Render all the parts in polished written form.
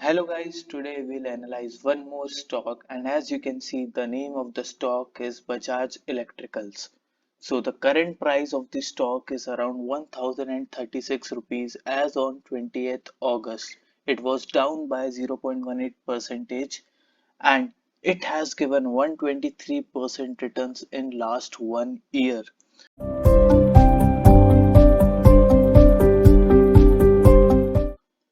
Hello guys, today we'll analyze one more stock, and as you can see the name of the stock is Bajaj Electricals. So the current price of the stock is around 1036 rupees as on 20th August. It was down by 0.18 percentage and it has given 123% returns in last 1 year.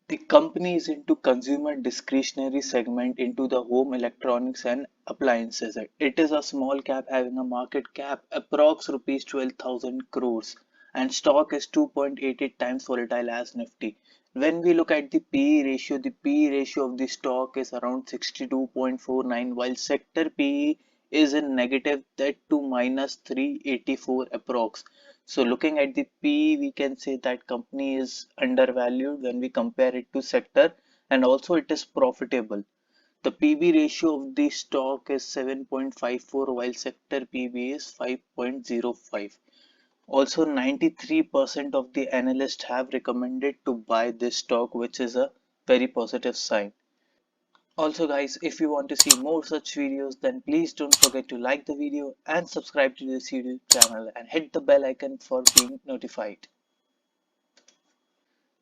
The company is into consumer discretionary segment into the home electronics and appliances. It is a small cap having a market cap approx rupees 12,000 crores and stock is 2.88 times volatile as Nifty. When we look at the PE ratio, the PE ratio of the stock is around 62.49 while sector PE is in negative that to minus 384 approx. So looking at the PE, we can say that company is undervalued when we compare it to sector and also it is profitable. The PB ratio of the stock is 7.54 while sector PB is 5.05. Also 93% of the analysts have recommended to buy this stock, which is a very positive sign. Also guys, if you want to see more such videos, then please don't forget to like the video and subscribe to this YouTube channel and hit the bell icon for being notified.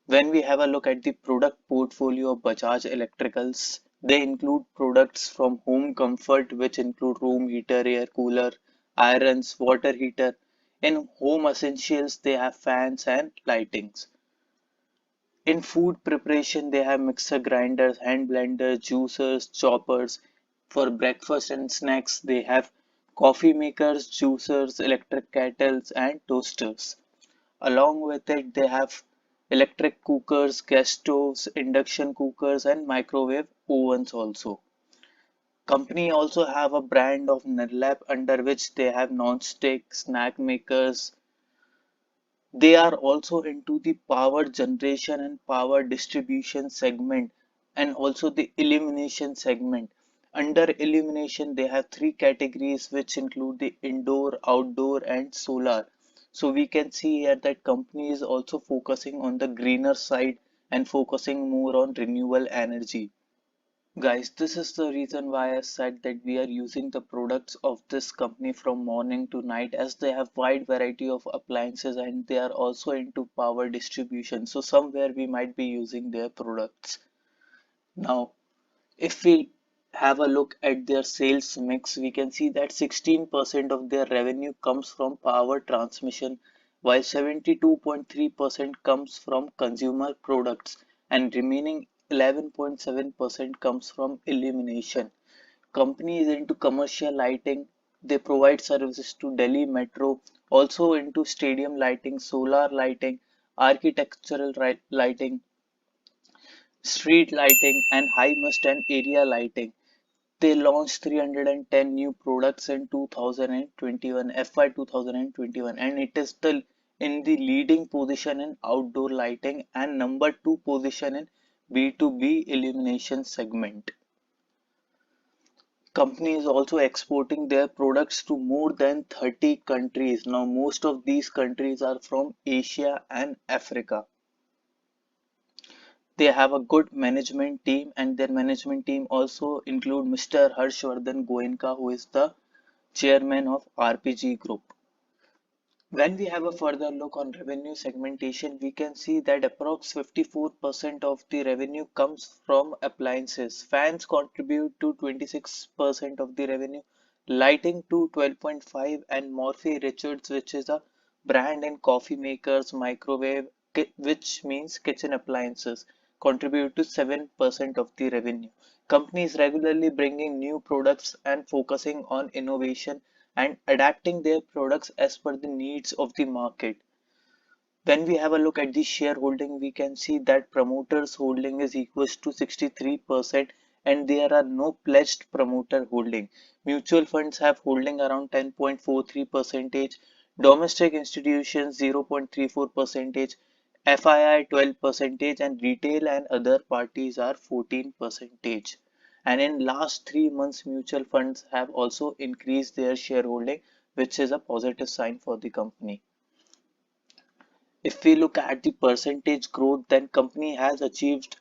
When we have a look at the product portfolio of Bajaj Electricals, they include products from home comfort, which include room heater, air cooler, irons, water heater. In home essentials, they have fans and lightings. In food preparation, they have mixer grinders, hand blenders, juicers, choppers. For breakfast and snacks, they have coffee makers, juicers, electric kettles, and toasters. Along with it, they have electric cookers, gas stoves, induction cookers, and microwave ovens also. Company also have a brand of Nerlap under which they have non-stick snack makers. They are also into the power generation and power distribution segment and also the illumination segment. Under illumination, they have three categories which include the indoor, outdoor, and solar. So we can see here that company is also focusing on the greener side and focusing more on renewable energy. Guys, this is the reason why I said that we are using the products of this company from morning to night as they have wide variety of appliances and they are also into power distribution. So somewhere we might be using their products. Now, if we have a look at their sales mix, we can see that 16% of their revenue comes from power transmission, while 72.3% comes from consumer products, and remaining 11.7% comes from illumination. Company is into commercial lighting. They provide services to Delhi Metro, also into stadium lighting, solar lighting, architectural lighting, street lighting, and high mast and area lighting. They launched 310 new products in 2021, FY 2021, and it is the in the leading position in outdoor lighting and number 2 position in B2B illumination segment. Company is also exporting their products to more than 30 countries. Now, most of these countries are from Asia and Africa. They have a good management team and their management team also include Mr. Harshvardhan Goenka, who is the chairman of RPG Group. When we have a further look on revenue segmentation, we can see that approx 54% of the revenue comes from appliances. Fans contribute to 26% of the revenue, lighting to 12.5, and Morphy Richards, which is a brand in coffee makers, microwave, which means kitchen appliances, contribute to 7% of the revenue. Companies regularly bringing new products and focusing on innovation and adapting their products as per the needs of the market. When we have a look at the shareholding, we can see that promoters holding is equals to 63% and there are no pledged promoter holding. Mutual funds have holding around 10.43 percentage, domestic institutions 0.34 percentage, FII 12 percentage, and retail and other parties are 14 percentage. And in last 3 months, mutual funds have also increased their shareholding, which is a positive sign for the company. If we look at the percentage growth, then company has achieved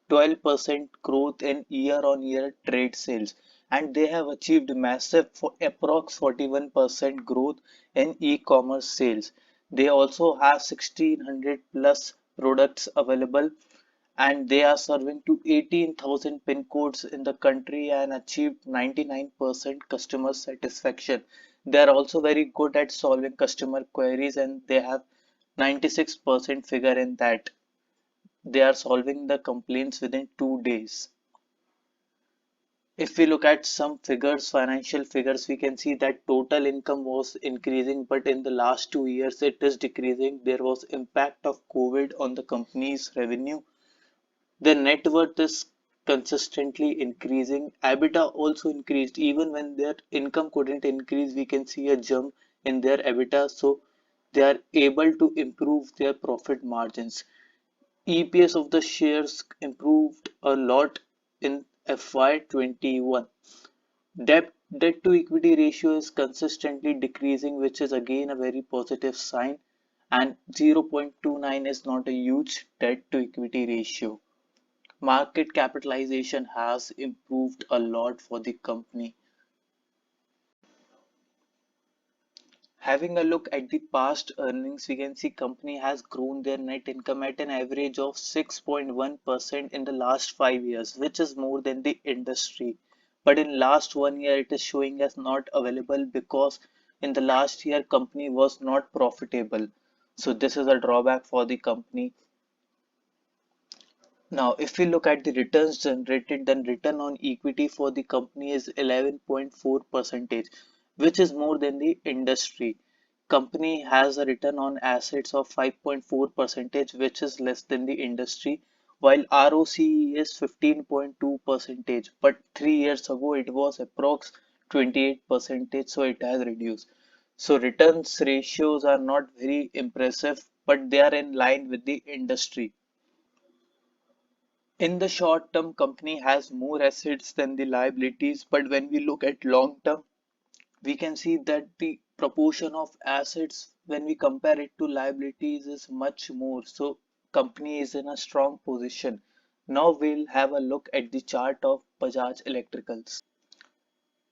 12% growth in year-on-year trade sales, and they have achieved massive for approx 41% growth in e-commerce sales. They also have 1600 plus products available, and they are serving to 18,000 pin codes in the country and achieved 99% customer satisfaction. They are also very good at solving customer queries, and they have 96% figure in that. They are solving the complaints within 2 days. If we look at some figures, financial figures, we can see that total income was increasing, but in the last 2 years it is decreasing. There was impact of COVID on the company's revenue. Their net worth is consistently increasing. EBITDA also increased. Even when their income couldn't increase, we can see a jump in their EBITDA. So they are able to improve their profit margins. EPS of the shares improved a lot in FY21. Debt to equity ratio is consistently decreasing, which is again a very positive sign. And 0.29 is not a huge debt to equity ratio. Market capitalization has improved a lot for the company. Having a look at the past earnings, we can see company has grown their net income at an average of 6.1% in the last 5 years, which is more than the industry. But in last 1 year, it is showing as not available because in the last year, company was not profitable. So this is a drawback for the company. Now, if we look at the returns generated, then return on equity for the company is 11.4 percentage, which is more than the industry. Company has a return on assets of 5.4 percentage, which is less than the industry, while ROCE is 15.2 percentage. But 3 years ago, it was approx 28 percentage, so it has reduced. So returns ratios are not very impressive, but they are in line with the industry. In the short term, company has more assets than the liabilities, but when we look at long term, we can see that the proportion of assets when we compare it to liabilities is much more. So company is in a strong position. Now we'll have a look at the chart of Bajaj Electricals.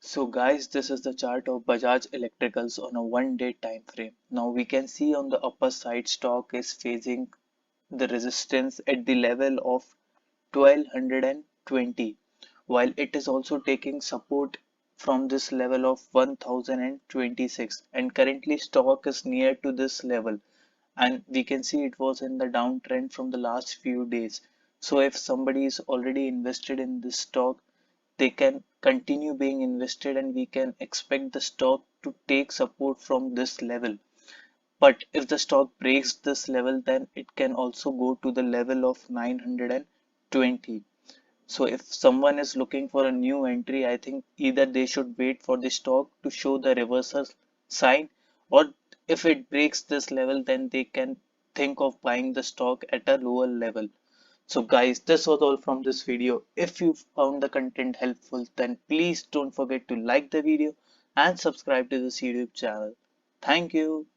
So guys, this is the chart of Bajaj Electricals on a 1 day time frame. Now we can see on the upper side stock is facing the resistance at the level of 1220, while it is also taking support from this level of 1026, and currently stock is near to this level, and we can see it was in the downtrend from the last few days. So if somebody is already invested in this stock, they can continue being invested, and we can expect the stock to take support from this level. But if the stock breaks this level, then it can also go to the level of 920. So if someone is looking for a new entry, I think either they should wait for the stock to show the reversal sign, or if it breaks this level, then they can think of buying the stock at a lower level. So guys, this was all from this video. If you found the content helpful, then please don't forget to like the video and subscribe to this YouTube channel. Thank you.